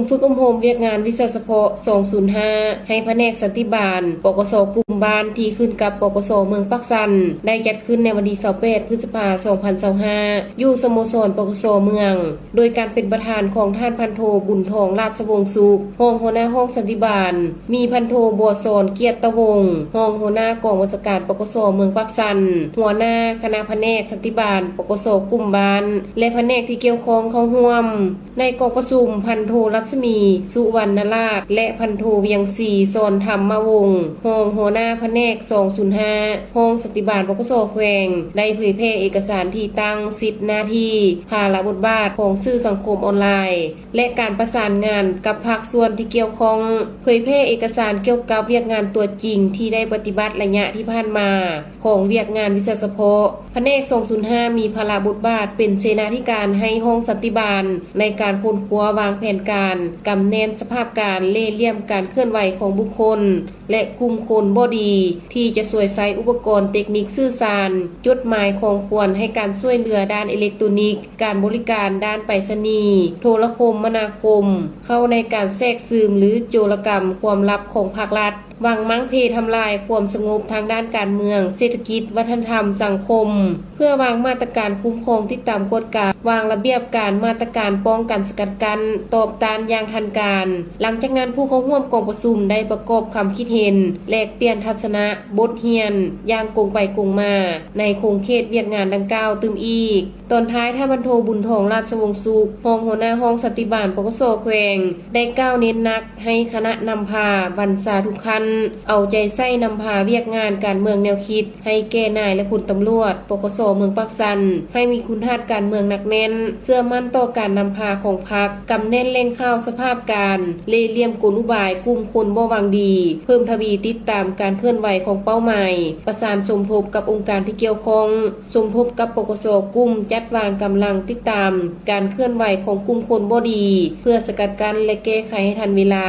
ฝึกอบรมเวียกงานวิชาเฉพาะ205ให้แผนกสันติบาลปกสกลุ่มบ้านที่ขึ้นกับปกสเมืองปักสันได้จัดขึ้นในวันที่28พฤษภาคม2025อยู่สโมสรปกสเมืองโดยการเป็นประธานของท่านพันโทบุญทองราชวงศ์สุขรองหัวหน้าห้องสันติบาลมีพันโทบัวสอนเกียรติวงศ์รองหัวหน้ากองวิชาการปกสเมืองปักสันหัวหน้าคณะแผนกสันติบาลปกสกลุ่มบ้านและแผนกที่เกี่ยวข้องเข้าร่วมในกองประชุมพันโทรัศมีสุวรรณราชและพันโทเวียงศรีสอนธรรมวงศ์รองหัวหน้าแผนก205ห้องสันติบาลปกสแขวงได้เผยแพร่เอกสารที่ตั้งสิทธิหน้าที่ภาระบทบาทของสื่อสังคมออนไลน์และการประสานงานกับภาคส่วนที่เกี่ยวข้องเผยแพร่เอกสารเกี่ยวกับเวียกงานตัวจริงที่ได้ปฏิบัติระยะที่ผ่านมาของเวียกงานวิชาเฉพาะแผนก205มีภาระบทบาทเป็นเสนาธิการให้ห้องสันติบาลในการค้นคว้าวางแผนการกำแนนสภาพการเล่ห์เหลี่ยมการเคลื่อนไหวของบุคคลและกลุ่มคนบ่ดีที่จะช่วยใช้อุปกรณ์เทคนิคสื่อสารจดหมายของควรให้การช่วยเหลือด้านอิเล็กทรอนิกส์การบริการด้านไปรษณีย์โทรคมนาคมเข้าในการแทรกซึมหรือโจรกรรมความลับของภาครัฐวางมั่งเพทำลายความสงบทางด้านการเมืองเศรษฐกิจวัฒนธรรมสังคมเพื่อวางมาตรการคุ้มครองติดตามกฎการวางระเบียบการมาตรการป้องกันสกัดกั้นตอบต้านอย่างทันการหลังจากนั้นผู้เข้าร่วมกองประชุมได้ประกอบคำคิดเห็นแลกเปลี่ยนทัศนะบทเรียนอย่างกงไปกงมาในโครงเขตเวียกงานดังกล่าวตื่มอีกตอนท้ายท่านพันโทบุญทองราชวงศ์สุขรองหัวหน้าห้องสันติบาลปกสแขวงได้กล่าวเน้นหนักให้คณะนำพาบรรษาทุกขั้นเอาใจใส่นำพาเวียกงานการเมืองแนวคิดให้แก่นายและคุณตำรวจปกสเมืองปักสันให้มีคุณธาตุการเมืองหนักแน่นเชื่อมั่นต่อการนำพาของพรรคกำแน่นเร่งเข้าสภาพการเล่ห์เหลี่ยมกลอุบายกลุ่มคนบ่หวังดีเพิ่มทวีติดตามการเคลื่อนไหวของเป้าหมายประสานสมทบกับองค์การที่เกี่ยวข้องสมทบกับปกสกลุ่มจัดวางกำลังติดตามการเคลื่อนไหวของกลุ่มคนบ่ดีเพื่อสกัดกั้นและแก้ไขให้ทันเวลา